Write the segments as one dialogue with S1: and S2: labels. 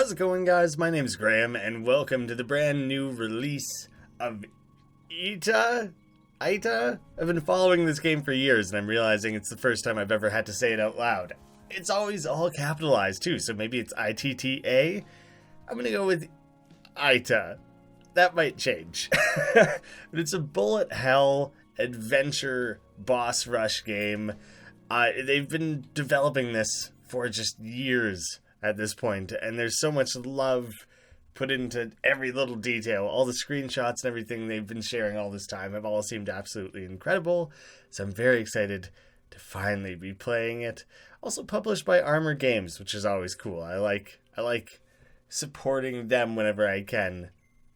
S1: How's it going, guys? My name's Graeme, and welcome to the brand new release of ITTA? ITTA? I've been following this game for years, and I'm realizing it's the first time I've ever had to say it out loud. It's always all capitalized, too, so maybe it's ITTA? I'm gonna go with ITTA. That might change. But it's a bullet hell adventure boss rush game. They've been developing this for just years at this point, and there's so much love put into every little detail. All the screenshots and everything they've been sharing all this time have all seemed absolutely incredible, so I'm very excited to finally be playing it. Also published by Armor Games, which is always cool. I like supporting them whenever I can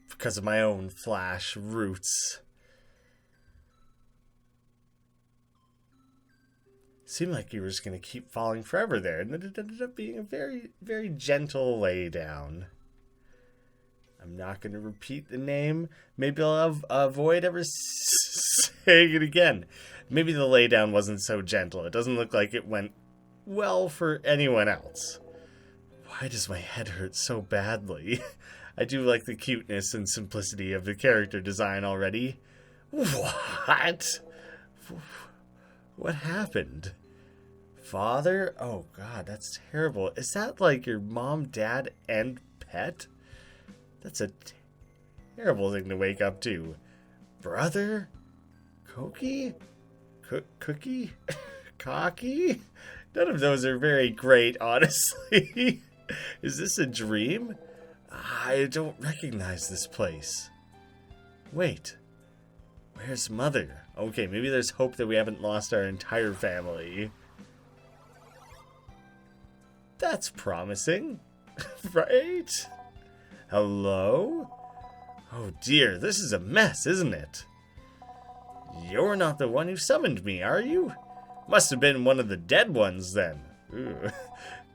S1: because of my own Flash roots. Seemed like you were just going to keep falling forever there, and then it ended up being a very, very gentle laydown. I'm not going to repeat the name. Maybe I'll avoid ever saying it again. Maybe the laydown wasn't so gentle. It doesn't look like it went well for anyone else. Why does my head hurt so badly? I do like the cuteness and simplicity of the character design already. What? What happened? Father? Oh god, that's terrible. Is that like your mom, dad, and pet? That's a terrible thing to wake up to. Brother? Cookie? Cookie? Cocky? None of those are very great, honestly. Is this a dream? I don't recognize this place. Wait. Where's Mother? Okay, maybe there's hope that we haven't lost our entire family. That's promising, right? Hello? Oh dear, this is a mess, isn't it? You're not the one who summoned me, are you? Must have been one of the dead ones, then.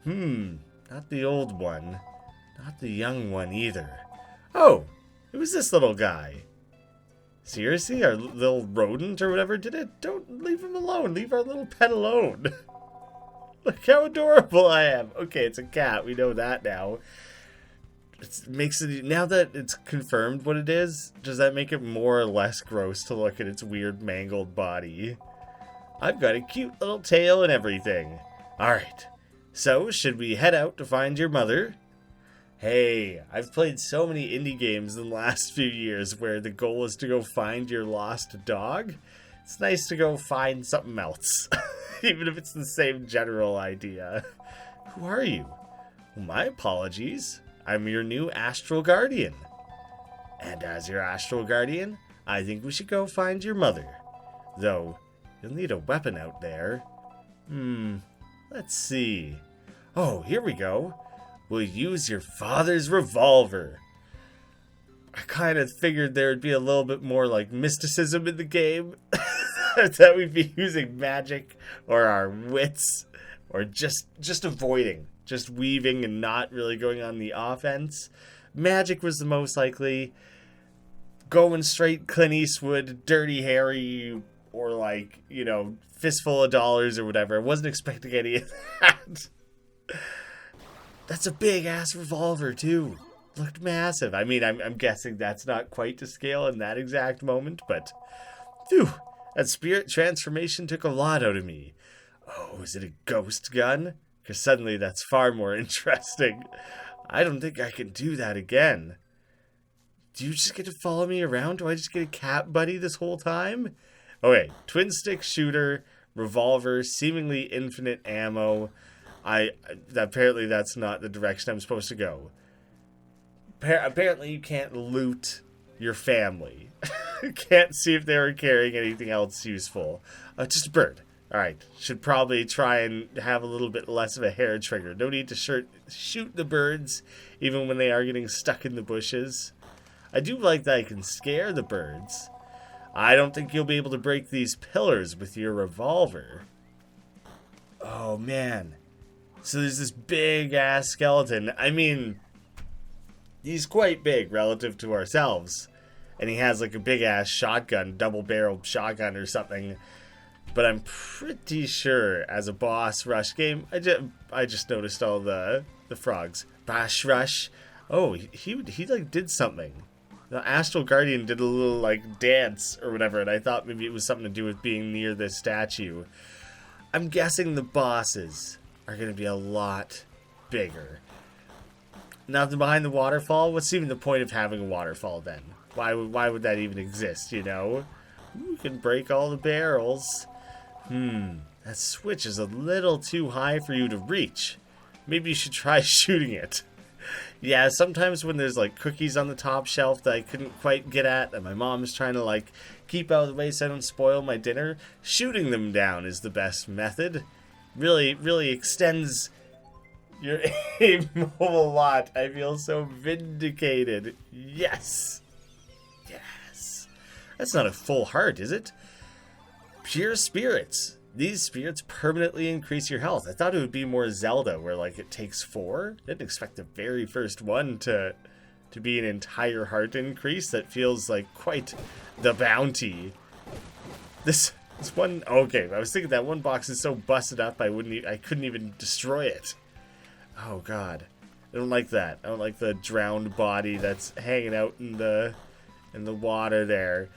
S1: Not the old one. Not the young one, either. Oh, who's this little guy? Seriously? Our little rodent or whatever did it? Don't leave him alone. Leave our little pet alone. Look how adorable I am. Okay, it's a cat. We know that now. Now that it's confirmed what it is, does that make it more or less gross to look at its weird mangled body? I've got a cute little tail and everything. Alright, so should we head out to find your mother? Hey, I've played so many indie games in the last few years where the goal is to go find your lost dog. It's nice to go find something else, even if it's the same general idea. Who are you? Well, my apologies. I'm your new astral guardian. And as your astral guardian, I think we should go find your mother. Though, you'll need a weapon out there. Let's see. Oh, here we go. We'll use your father's revolver. I kind of figured there would be a little bit more like mysticism in the game. That we'd be using magic or our wits or just avoiding, just weaving and not really going on the offense. Magic was the most likely. Going straight Clint Eastwood, Dirty Harry, or like, fistful of dollars or whatever. I wasn't expecting any of that. That's a big-ass revolver, too. Looked massive. I mean, I'm guessing that's not quite to scale in that exact moment, but... Phew, that spirit transformation took a lot out of me. Oh, is it a ghost gun? Because suddenly that's far more interesting. I don't think I can do that again. Do you just get to follow me around? Do I just get a cat buddy this whole time? Okay, twin-stick shooter, revolver, seemingly infinite ammo... apparently that's not the direction I'm supposed to go. Apparently you can't loot your family. Can't see if they were carrying anything else useful. Just a bird. Alright, should probably try and have a little bit less of a hair trigger. No need to shoot the birds, even when they are getting stuck in the bushes. I do like that I can scare the birds. I don't think you'll be able to break these pillars with your revolver. Oh man. So there's this big-ass skeleton. I mean, he's quite big relative to ourselves. And he has like a big-ass shotgun, double-barreled shotgun or something. But I'm pretty sure as a boss rush game, I just noticed all the frogs. Bash Rush. Oh, he like did something. The Astral Guardian did a little like dance or whatever, and I thought maybe it was something to do with being near this statue. I'm guessing the bosses are going to be a lot bigger. Nothing behind the waterfall? What's even the point of having a waterfall then? Why would that even exist, you know? You can break all the barrels. That switch is a little too high for you to reach. Maybe you should try shooting it. Yeah, sometimes when there's like cookies on the top shelf that I couldn't quite get at, and my mom's trying to like keep out of the way so I don't spoil my dinner, shooting them down is the best method. Really extends your aim a lot. I feel so vindicated. Yes. That's not a full heart, is it? Pure spirits. These spirits permanently increase your health. I thought it would be more Zelda, where like it takes 4. I didn't expect the very first one to be an entire heart increase. That feels like quite the bounty. This one, okay. I was thinking that one box is so busted up I couldn't even destroy it. Oh god, I don't like that. I don't like the drowned body that's hanging out in the water there.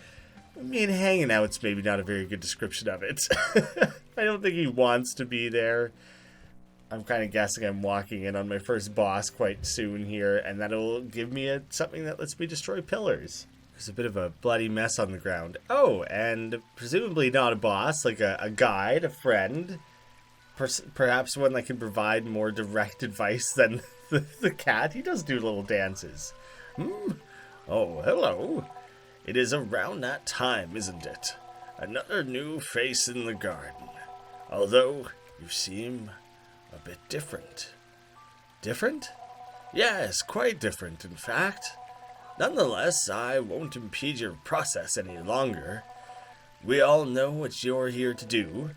S1: I mean, hanging out's maybe not a very good description of it. I don't think he wants to be there. I'm kind of guessing I'm walking in on my first boss quite soon here, and that'll give me something that lets me destroy pillars. There's a bit of a bloody mess on the ground. Oh, and presumably not a boss, like a guide, a friend. Perhaps one that can provide more direct advice than the cat. He does do little dances. Oh, hello. It is around that time, isn't it? Another new face in the garden. Although, you seem a bit different. Different? Yes, quite different, in fact. Nonetheless, I won't impede your process any longer. We all know what you're here to do.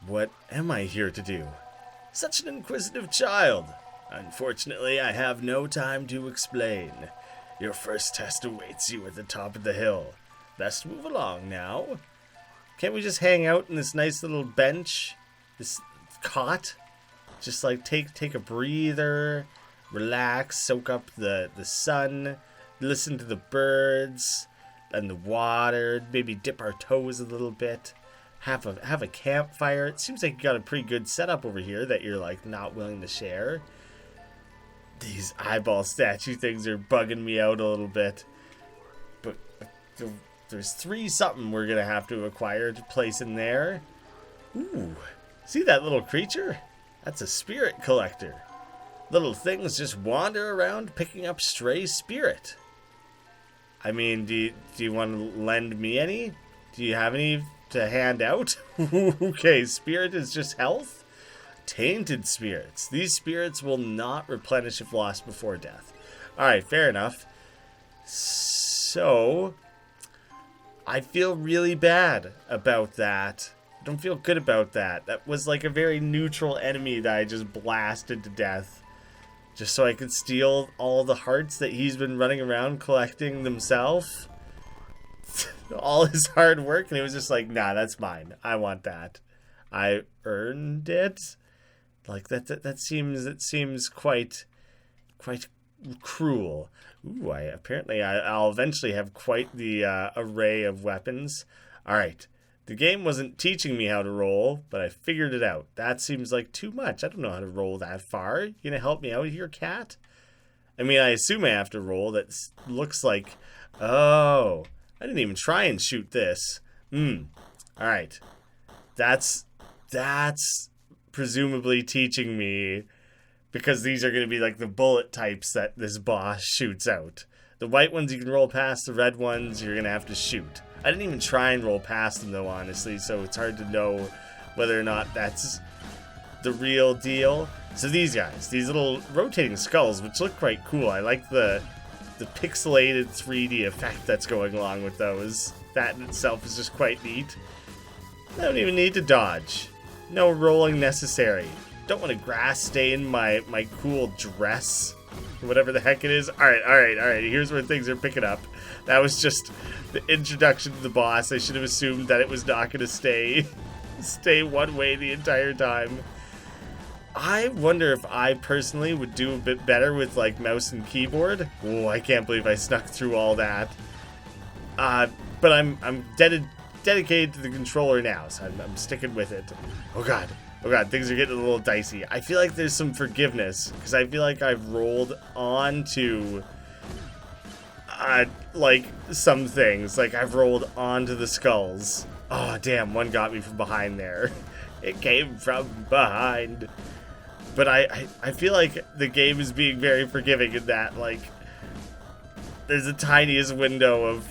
S1: What am I here to do? Such an inquisitive child. Unfortunately, I have no time to explain. Your first test awaits you at the top of the hill. Best move along now. Can't we just hang out in this nice little bench? This cot? Just like take a breather, relax, soak up the sun, listen to the birds and the water, maybe dip our toes a little bit, have a campfire. It seems like you got a pretty good setup over here that you're like not willing to share. These eyeball statue things are bugging me out a little bit. But there's 3 something we're going to have to acquire to place in there. Ooh, see that little creature? That's a spirit collector. Little things just wander around picking up stray spirit. I mean, do you want to lend me any? Do you have any to hand out? Okay, spirit is just health? Tainted spirits. These spirits will not replenish if lost before death. Alright, fair enough. So, I feel really bad about that. I don't feel good about that. That was like a very neutral enemy that I just blasted to death. Just so I could steal all the hearts that he's been running around collecting himself. All his hard work, and he was just like, nah, that's mine. I want that. I earned it. Like that seems quite cruel. Ooh, I'll eventually have quite the array of weapons. All right, the game wasn't teaching me how to roll, but I figured it out. That seems like too much. I don't know how to roll that far. You gonna help me out here, cat? I mean, I assume I have to roll. That looks like. Oh, I didn't even try and shoot this. All right, that's presumably teaching me, because these are going to be like the bullet types that this boss shoots out. The white ones you can roll past, the red ones you're going to have to shoot. I didn't even try and roll past them though, honestly, so it's hard to know whether or not that's the real deal. So these guys, these little rotating skulls, which look quite cool. I like the pixelated 3D effect that's going along with those. That in itself is just quite neat. I don't even need to dodge. No rolling necessary. Don't want to grass stain my cool dress. Or whatever the heck it is. Alright. Here's where things are picking up. That was just the introduction to the boss. I should have assumed that it was not going to stay one way the entire time. I wonder if I personally would do a bit better with like mouse and keyboard. Oh, I can't believe I snuck through all that. But I'm dedicated to the controller now, so I'm sticking with it. Oh god, things are getting a little dicey. I feel like there's some forgiveness, because I feel like I've rolled onto like some things. Like I've rolled onto the skulls. Oh damn, one got me from behind there. It came from behind. But I feel like the game is being very forgiving in that, like, there's the tiniest window of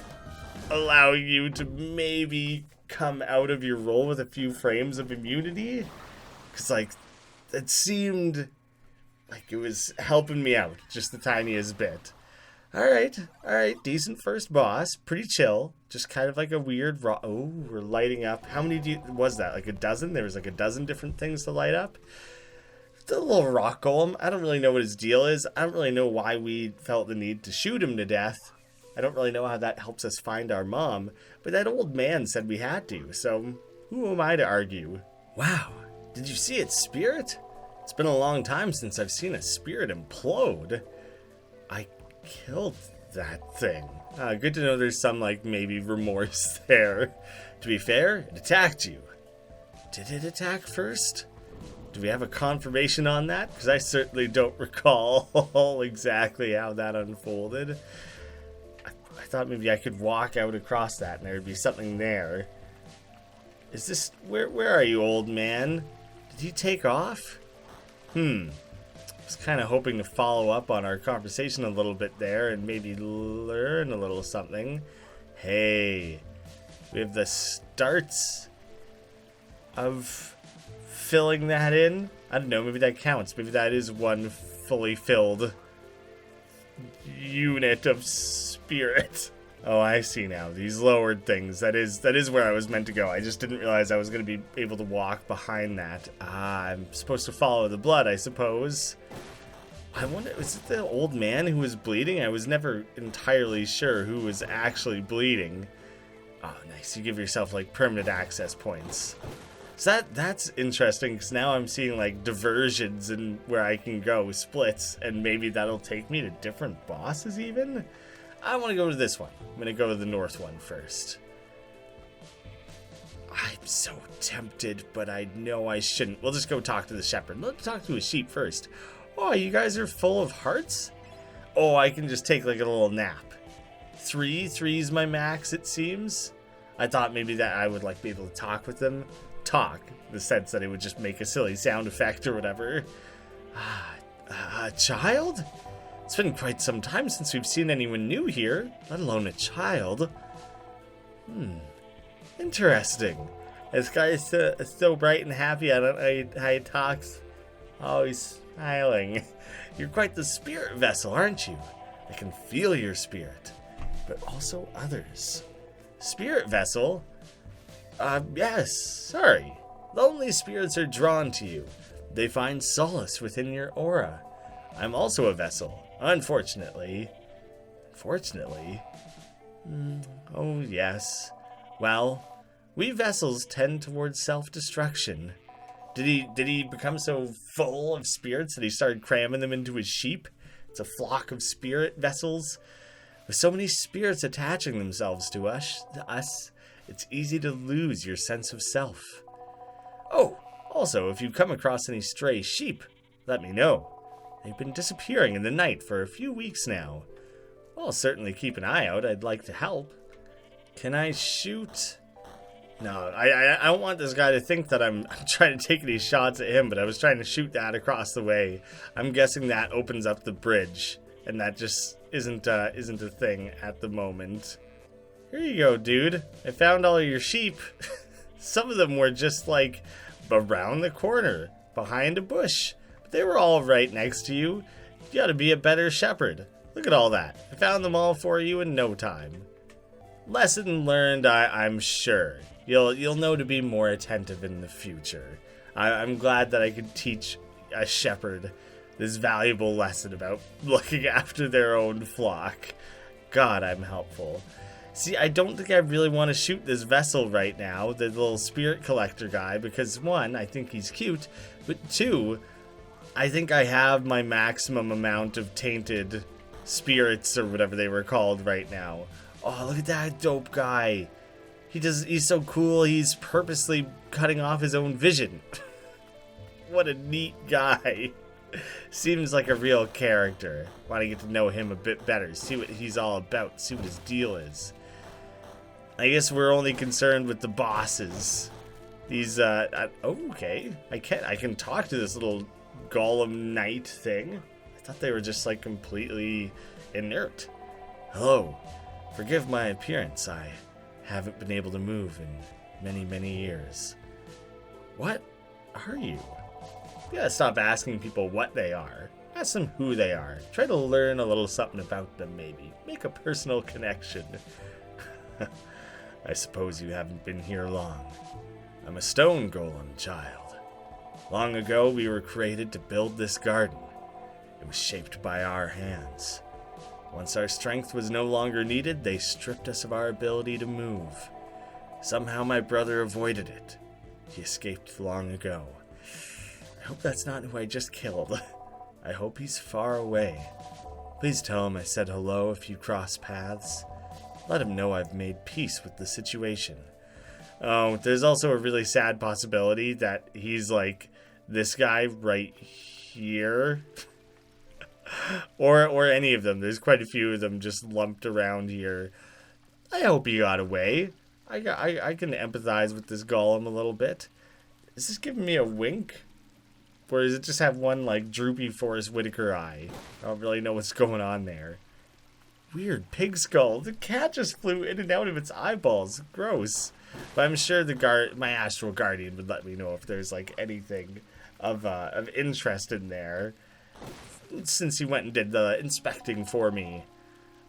S1: allowing you to maybe come out of your roll with a few frames of immunity. Because, like, it seemed like it was helping me out just the tiniest bit. Alright, decent first boss. Pretty chill. Just kind of like a weird oh, we're lighting up. How many was that? Like a dozen? There was like a dozen different things to light up. The little rock golem, I don't really know what his deal is. I don't really know why we felt the need to shoot him to death. I don't really know how that helps us find our mom. But that old man said we had to, so who am I to argue? Wow, did you see its spirit? It's been a long time since I've seen a spirit implode. I killed that thing. Good to know there's some, like, maybe remorse there. To be fair, it attacked you. Did it attack first? Do we have a confirmation on that? Because I certainly don't recall exactly how that unfolded. I thought maybe I could walk out across that and there would be something there. Is this... Where are you, old man? Did he take off? I was kind of hoping to follow up on our conversation a little bit there and maybe learn a little something. Hey, we have the starts of filling that in. I don't know, maybe that counts. Maybe that is one fully filled unit of spirit. Oh, I see now. These lowered things. That is where I was meant to go. I just didn't realize I was going to be able to walk behind that. I'm supposed to follow the blood, I suppose. I wonder, was it the old man who was bleeding? I was never entirely sure who was actually bleeding. Oh, nice. You give yourself, like, permanent access points. So that's interesting, because now I'm seeing, like, diversions and where I can go, splits, and maybe that'll take me to different bosses, even? I want to go to this one. I'm going to go to the north one first. I'm so tempted, but I know I shouldn't. We'll just go talk to the shepherd. Let's talk to a sheep first. Oh, you guys are full of hearts? Oh, I can just take, like, a little nap. Three's my max, it seems. I thought maybe that I would, like, be able to talk with them. Talk, in the sense that it would just make a silly sound effect or whatever. A child? It's been quite some time since we've seen anyone new here, let alone a child. Interesting. This guy is so bright and happy. I don't know how he talks. Always smiling. You're quite the spirit vessel, aren't you? I can feel your spirit, but also others. Spirit vessel? Yes, sorry. Lonely spirits are drawn to you. They find solace within your aura. I'm also a vessel, unfortunately. Unfortunately? Oh, yes. Well, we vessels tend towards self-destruction. Did he become so full of spirits that he started cramming them into his sheep? It's a flock of spirit vessels. With so many spirits attaching themselves to us, it's easy to lose your sense of self. Oh, also, if you come across any stray sheep, let me know. They've been disappearing in the night for a few weeks now. I'll certainly keep an eye out. I'd like to help. Can I shoot? No, I don't want this guy to think that I'm trying to take any shots at him, but I was trying to shoot that across the way. I'm guessing that opens up the bridge, and that just isn't a thing at the moment. Here you go, dude. I found all your sheep. Some of them were just, like, around the corner, behind a bush. But they were all right next to you. You ought to be a better shepherd. Look at all that. I found them all for you in no time. Lesson learned, I'm sure. You'll know to be more attentive in the future. I'm glad that I could teach a shepherd this valuable lesson about looking after their own flock. God, I'm helpful. See, I don't think I really want to shoot this vessel right now, the little spirit collector guy, because one, I think he's cute, but two, I think I have my maximum amount of tainted spirits or whatever they were called right now. Oh, look at that dope guy. He's so cool, he's purposely cutting off his own vision. What a neat guy. Seems like a real character. Want to get to know him a bit better, see what he's all about, see what his deal is. I guess we're only concerned with the bosses. These, okay. I can talk to this little golem knight thing. I thought they were just, like, completely inert. Hello. Forgive my appearance. I haven't been able to move in many, many years. What are you? You gotta stop asking people what they are. Ask them who they are. Try to learn a little something about them, maybe. Make a personal connection. I suppose you haven't been here long. I'm a stone golem, child. Long ago, we were created to build this garden. It was shaped by our hands. Once our strength was no longer needed, they stripped us of our ability to move. Somehow my brother avoided it. He escaped long ago. I hope that's not who I just killed. I hope he's far away. Please tell him I said hello if you cross paths. Let him know I've made peace with the situation. Oh, there's also a really sad possibility that he's like this guy right here. or any of them. There's quite a few of them just lumped around here. I hope he got away. I can empathize with this golem a little bit. Is this giving me a wink? Or does it just have one, like, droopy Forrest Whitaker eye? I don't really know what's going on there. Weird pig skull. The cat just flew in and out of its eyeballs. Gross. But I'm sure my astral guardian would let me know if there's, like, anything of interest in there. Since he went and did the inspecting for me.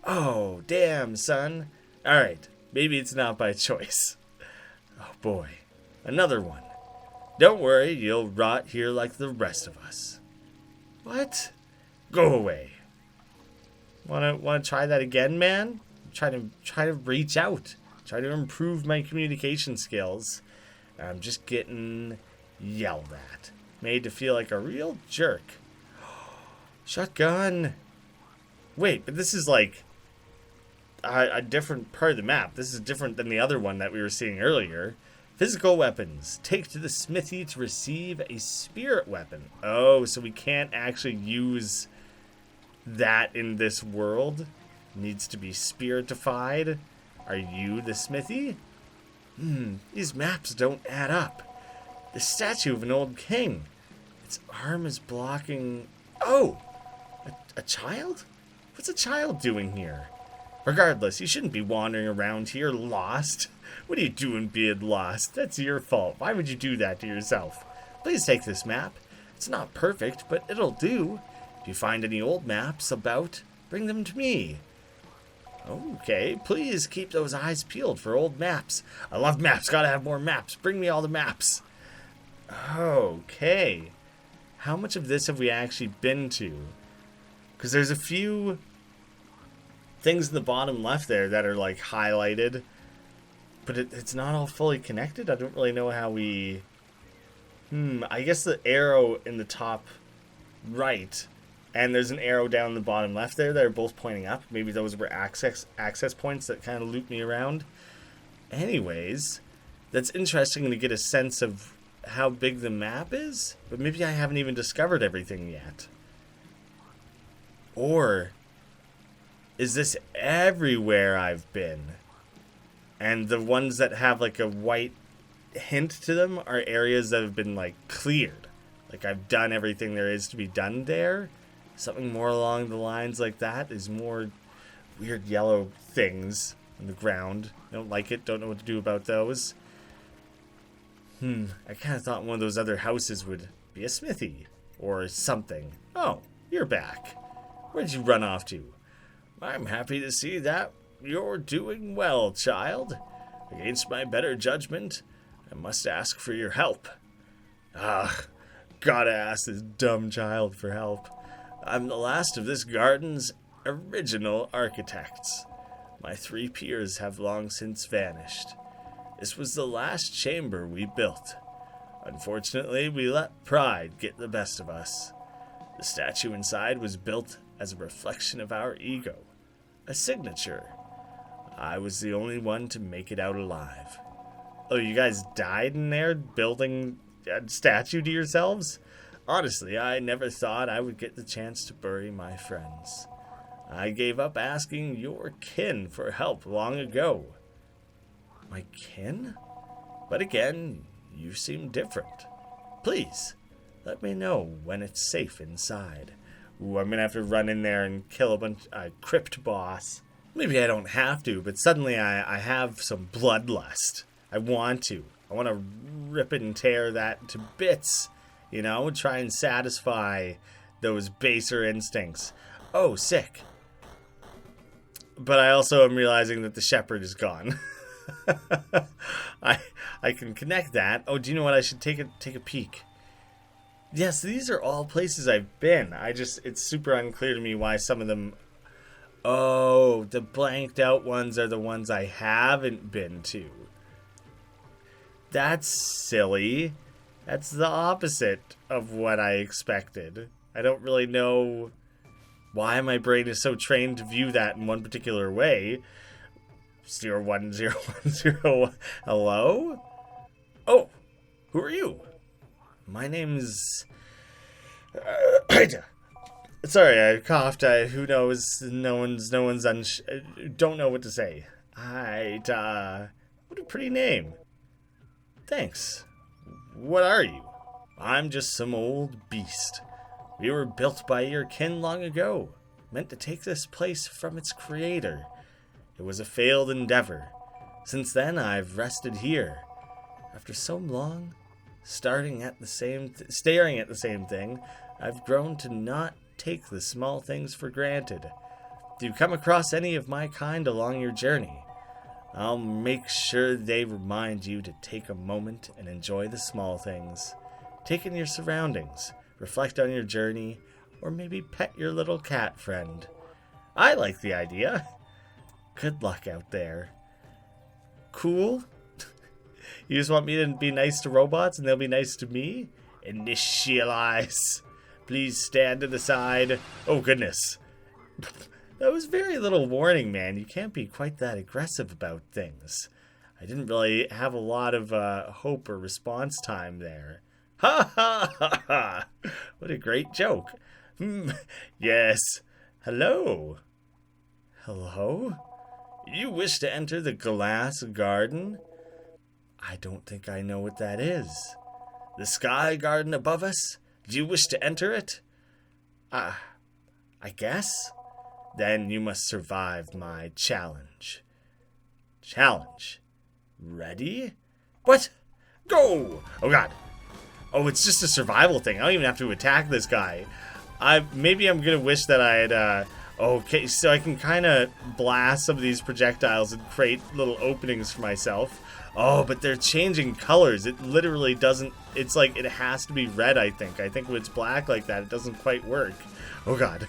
S1: Oh, damn, son. Alright, maybe it's not by choice. Oh, boy. Another one. Don't worry, you'll rot here like the rest of us. What? Go away. Wanna try that again, man? Try to reach out. Try to improve my communication skills. I'm just getting yelled at. Made to feel like a real jerk. Shotgun. Wait, but this is like a different part of the map. This is different than the other one that we were seeing earlier. Physical weapons. Take to the smithy to receive a spirit weapon. Oh, so we can't actually use that in this world. Needs to be spiritified. Are you the smithy? These maps don't add up. The statue of an old king. Its arm is blocking... Oh! A child? What's a child doing here? Regardless, you shouldn't be wandering around here lost. What are you doing being lost? That's your fault. Why would you do that to yourself? Please take this map. It's not perfect, but it'll do. If you find any old maps about, bring them to me. Okay, please keep those eyes peeled for old maps. I love maps. Gotta have more maps. Bring me all the maps. Okay. How much of this have we actually been to? Because there's a few things in the bottom left there that are like highlighted. But it's not all fully connected. I don't really know how we... I guess the arrow in the top right, and there's an arrow down in the bottom left there that are both pointing up. Maybe those were access points that kind of loop me around. Anyways, that's interesting to get a sense of how big the map is. But maybe I haven't even discovered everything yet. Or is this everywhere I've been? And the ones that have like a white hint to them are areas that have been like cleared. Like I've done everything there is to be done there. Something more along the lines like that. There's more weird yellow things on the ground. I don't like it. Don't know what to do about those. I kind of thought one of those other houses would be a smithy or something. Oh, you're back. Where'd you run off to? I'm happy to see that you're doing well, child. Against my better judgment, I must ask for your help. Gotta ask this dumb child for help. I'm the last of this garden's original architects. My 3 peers have long since vanished. This was the last chamber we built. Unfortunately, we let pride get the best of us. The statue inside was built as a reflection of our ego, a signature. I was the only one to make it out alive. Oh, you guys died in there building a statue to yourselves? Honestly, I never thought I would get the chance to bury my friends. I gave up asking your kin for help long ago. My kin? But again, you seem different. Please, let me know when it's safe inside. Ooh, I'm gonna have to run in there and kill a crypt boss. Maybe I don't have to, but suddenly I have some bloodlust. I want to. I want to rip and tear that to bits. You know, try and satisfy those baser instincts. Oh, sick. But I also am realizing that the shepherd is gone. I can connect that. Oh, do you know what? I should take a peek. Yes, these are all places I've been. It's super unclear to me why some of them... Oh, the blanked out ones are the ones I haven't been to. That's silly. That's the opposite of what I expected. I don't really know why my brain is so trained to view that in one particular way. 01010. Hello? Oh, who are you? My name's... Sorry, I coughed. Who knows? No one's don't know what to say. What a pretty name. Thanks. What are you? I'm just some old beast. We were built by your kin long ago, meant to take this place from its creator. It was a failed endeavor. Since then, I've rested here. After so long, staring at the same thing, I've grown to not take the small things for granted. If you come across any of my kind along your journey, I'll make sure they remind you to take a moment and enjoy the small things. Take in your surroundings, reflect on your journey, or maybe pet your little cat friend. I like the idea. Good luck out there. Cool? You just want me to be nice to robots and they'll be nice to me? Initialize. Please stand to the side. Oh, goodness. That was very little warning, man. You can't be quite that aggressive about things. I didn't really have a lot of hope or response time there. Ha ha ha ha! What a great joke. Yes. Hello. Hello? You wish to enter the Glass Garden? I don't think I know what that is. The Sky Garden above us? Do you wish to enter it? I guess? Then you must survive my challenge. Challenge. Ready? What? Go! Oh, God. Oh, it's just a survival thing. I don't even have to attack this guy. Maybe I'm going to wish that I had... Okay, so I can kind of blast some of these projectiles and create little openings for myself. Oh, but they're changing colors. It literally doesn't... It's like it has to be red, I think. I think when it's black like that, it doesn't quite work. Oh, God.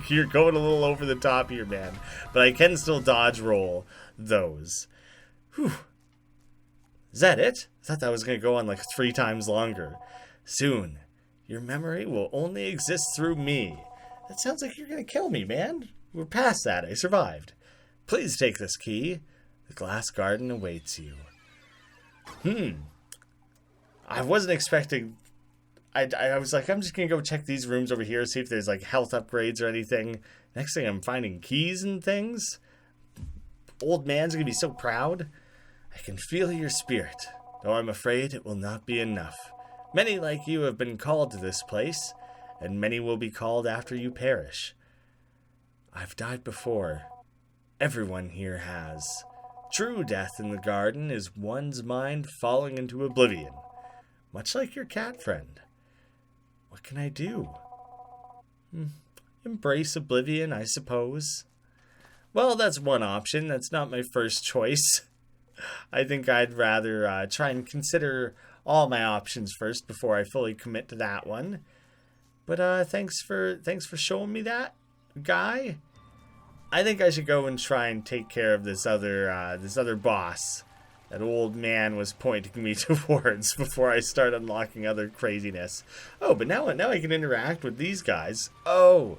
S1: You're going a little over the top here, man. But I can still dodge roll those. Whew. Is that it? I thought that was going to go on like 3 times longer. Soon, your memory will only exist through me. That sounds like you're going to kill me, man. We're past that. I survived. Please take this key. The Glass Garden awaits you. I wasn't expecting... I was like, I'm just going to go check these rooms over here, see if there's like health upgrades or anything. Next thing, I'm finding keys and things. Old man's going to be so proud. I can feel your spirit, though I'm afraid it will not be enough. Many like you have been called to this place, and many will be called after you perish. I've died before. Everyone here has. True death in the garden is one's mind falling into oblivion, much like your cat friend. What can I do? Embrace oblivion, I suppose. Well, that's one option. That's not my first choice. I think I'd rather try and consider all my options first before I fully commit to that one. But thanks for showing me that, guy. I think I should go and try and take care of this other boss that old man was pointing me towards before I start unlocking other craziness. Oh, but now I can interact with these guys. Oh.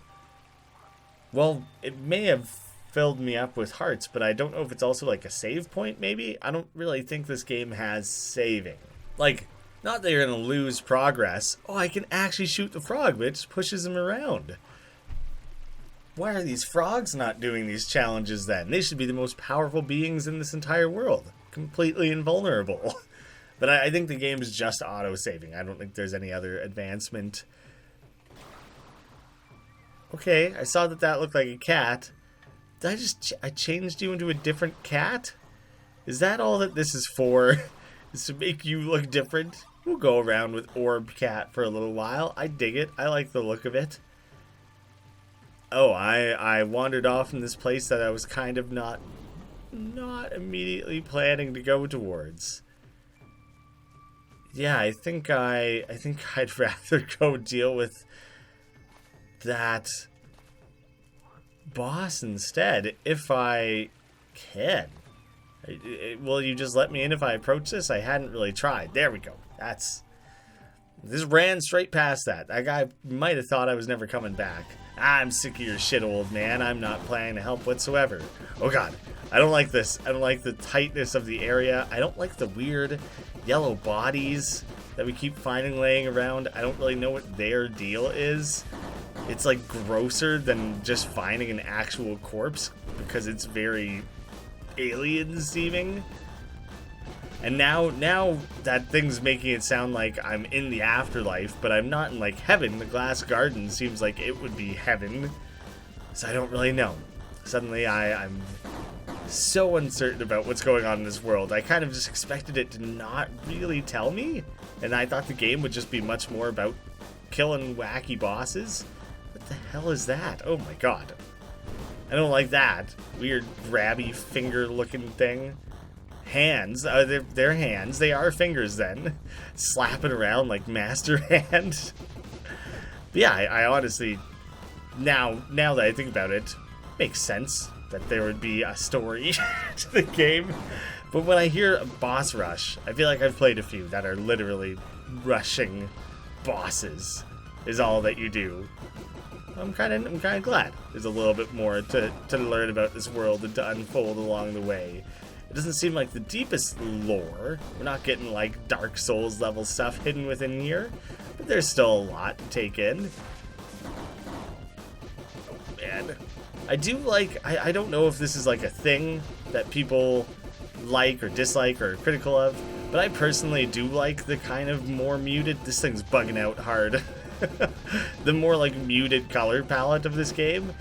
S1: Well, it may have filled me up with hearts, but I don't know if it's also like a save point, maybe? I don't really think this game has saving. Like, not that you're going to lose progress. Oh, I can actually shoot the frog, which pushes him around. Why are these frogs not doing these challenges then? They should be the most powerful beings in this entire world. Completely invulnerable. But I think the game is just auto-saving. I don't think there's any other advancement. Okay, I saw that looked like a cat. Did I changed you into a different cat? Is that all that this is for? Is to make you look different? We'll go around with Orb Cat for a little while. I dig it. I like the look of it. Oh, I wandered off in this place that I was kind of not immediately planning to go towards. Yeah, I think I'd rather go deal with that boss instead, if I can. Will you just let me in if I approach this? I hadn't really tried. There we go. This ran straight past that. That guy might have thought I was never coming back. I'm sick of your shit, old man. I'm not planning to help whatsoever. Oh god, I don't like this. I don't like the tightness of the area. I don't like the weird yellow bodies that we keep finding laying around. I don't really know what their deal is. It's like grosser than just finding an actual corpse because it's very alien-seeming. And now that thing's making it sound like I'm in the afterlife, but I'm not in like heaven. The glass garden seems like it would be heaven. So I don't really know. Suddenly I'm so uncertain about what's going on in this world. I kind of just expected it to not really tell me. And I thought the game would just be much more about killing wacky bosses. What the hell is that? Oh my god. I don't like that. Weird grabby finger looking thing. Hands. They're hands. They are fingers then. Slapping around like Master Hand. But yeah, I honestly, now that I think about it, makes sense that there would be a story to the game. But when I hear a boss rush, I feel like I've played a few that are literally rushing bosses is all that you do. I'm kind of glad there's a little bit more to learn about this world and to unfold along the way. It doesn't seem like the deepest lore. We're not getting like Dark Souls level stuff hidden within here, but there's still a lot to take in. Oh man. I do like, I don't know if this is like a thing that people like or dislike or are critical of, but I personally do like the kind of more muted, this thing's bugging out hard, the more like muted color palette of this game.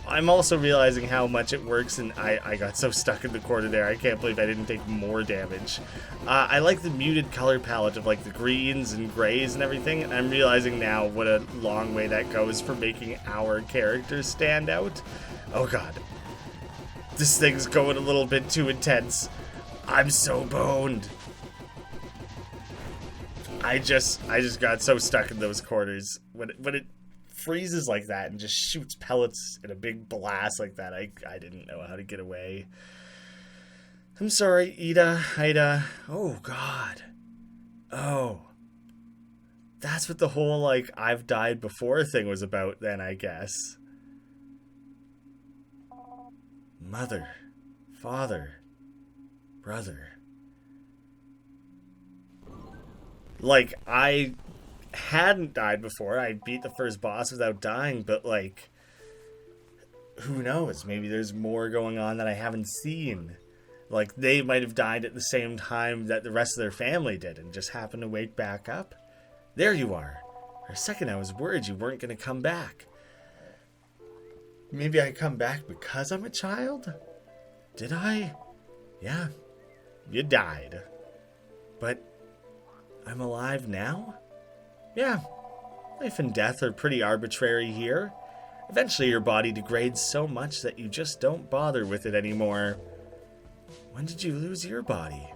S1: I'm also realizing how much it works, and I got so stuck in the corner there. I can't believe I didn't take more damage. I like the muted color palette of like the greens and grays and everything, and I'm realizing now what a long way that goes for making our characters stand out. Oh god. This thing's going a little bit too intense. I'm so boned. I just got so stuck in those corners. When it freezes like that and just shoots pellets in a big blast like that, I didn't know how to get away. I'm sorry, ITTA. Oh god. Oh. That's what the whole like I've died before thing was about then, I guess. Mother, father, brother. Like, I hadn't died before. I beat the first boss without dying, but like, who knows? Maybe there's more going on that I haven't seen. Like, they might have died at the same time that the rest of their family did and just happened to wake back up. There you are. For a second I was worried you weren't going to come back. Maybe I come back because I'm a child? Did I? Yeah, you died. But I'm alive now? Yeah, life and death are pretty arbitrary here. Eventually your body degrades so much that you just don't bother with it anymore. When did you lose your body?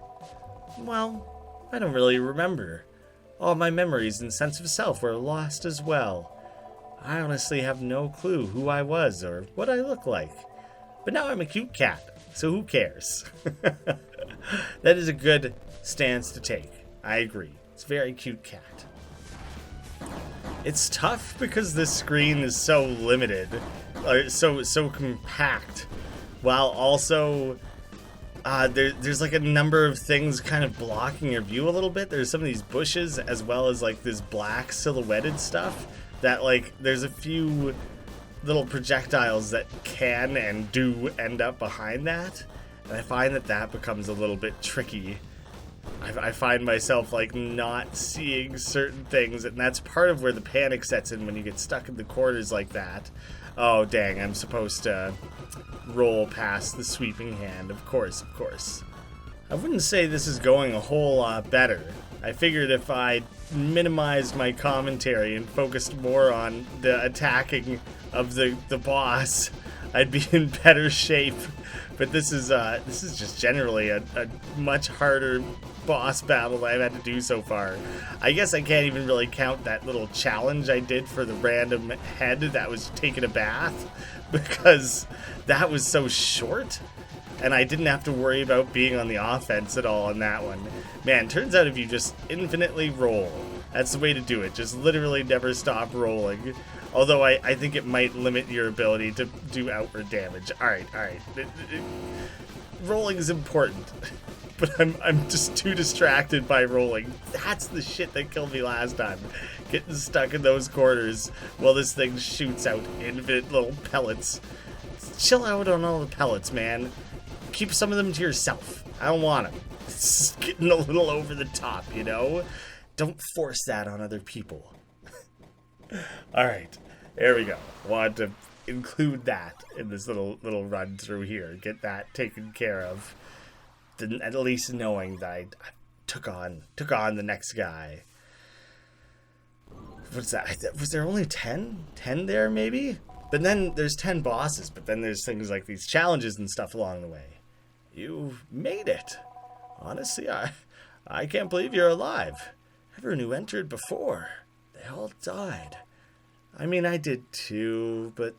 S1: Well, I don't really remember. All my memories and sense of self were lost as well. I honestly have no clue who I was or what I look like. But now I'm a cute cat, so who cares? That is a good stance to take. I agree. It's a very cute cat. It's tough because this screen is so limited, so compact, while also there's like a number of things kind of blocking your view a little bit. There's some of these bushes as well as like this black silhouetted stuff that like there's a few little projectiles that can and do end up behind that, and I find that becomes a little bit tricky. I find myself like not seeing certain things, and that's part of where the panic sets in when you get stuck in the corners like that. Oh dang, I'm supposed to roll past the sweeping hand. Of course. I wouldn't say this is going a whole lot better. I figured if I minimized my commentary and focused more on the attacking of the boss, I'd be in better shape. But this is just generally a much harder boss battle that I've had to do so far. I guess I can't even really count that little challenge I did for the random head that was taking a bath, because that was so short, and I didn't have to worry about being on the offense at all on that one. Man, turns out if you just infinitely roll, that's the way to do it. Just literally never stop rolling. Although I think it might limit your ability to do outward damage. Alright. Rolling is important. But I'm just too distracted by rolling. That's the shit that killed me last time. Getting stuck in those corners while this thing shoots out infinite little pellets. Chill out on all the pellets, man. Keep some of them to yourself. I don't want them. It's getting a little over the top, you know? Don't force that on other people. Alright, there we go. Wanted to include that in this little run through here. Get that taken care of. At least knowing that I took on the next guy. What's that? Was there only 10? 10 there, maybe? But then there's 10 bosses, but then there's things like these challenges and stuff along the way. You've made it. Honestly, I can't believe you're alive. Everyone who entered before, they all died. I mean, I did too, but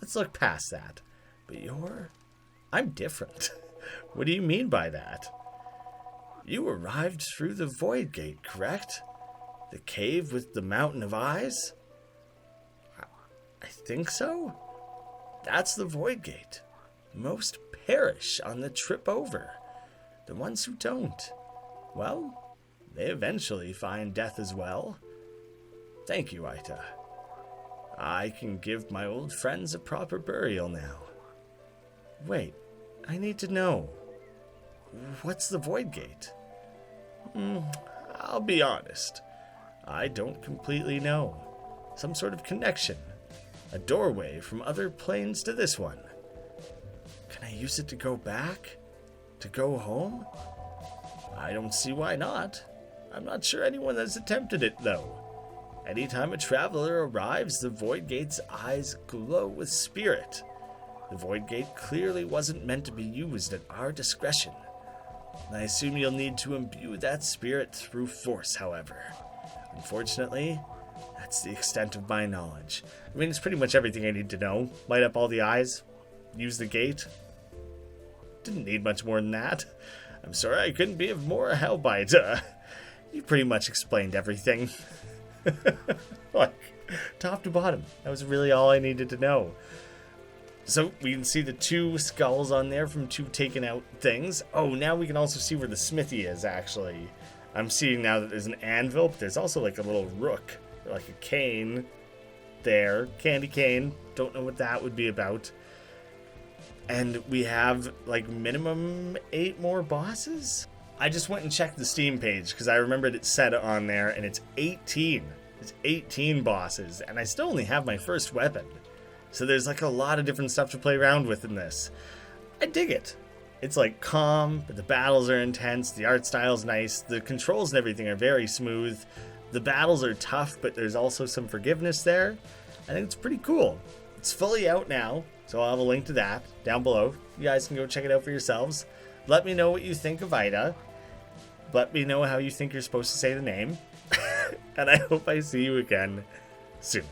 S1: let's look past that. But I'm different. What do you mean by that? You arrived through the Void Gate, correct? The cave with the mountain of eyes? I think so. That's the Void Gate. Most perish on the trip over. The ones who don't, well, they eventually find death as well. Thank you, ITTA. I can give my old friends a proper burial now. Wait, I need to know. What's the Void Gate? I'll be honest. I don't completely know. Some sort of connection. A doorway from other planes to this one. Can I use it to go back? To go home? I don't see why not. I'm not sure anyone has attempted it, though. Anytime a traveler arrives, the Void Gate's eyes glow with spirit. The Void Gate clearly wasn't meant to be used at our discretion. I assume you'll need to imbue that spirit through force, however. Unfortunately, that's the extent of my knowledge. I mean, it's pretty much everything I need to know. Light up all the eyes. Use the gate. Didn't need much more than that. I'm sorry I couldn't be of more help, ITTA. You pretty much explained everything. Like, top to bottom. That was really all I needed to know. So we can see the 2 skulls on there from 2 taken out things. Oh, now we can also see where the smithy is, actually. I'm seeing now that there's an anvil, but there's also like a little rook, or like a cane there. Candy cane. Don't know what that would be about. And we have like minimum 8 more bosses? I just went and checked the Steam page because I remembered it said on there, and it's 18. It's 18 bosses, and I still only have my first weapon. So there's like a lot of different stuff to play around with in this. I dig it. It's like calm, but the battles are intense, the art style's nice, the controls and everything are very smooth. The battles are tough, but there's also some forgiveness there. I think it's pretty cool. It's fully out now, so I'll have a link to that down below. You guys can go check it out for yourselves. Let me know what you think of ITTA. Let me know how you think you're supposed to say the name. And I hope I see you again soon.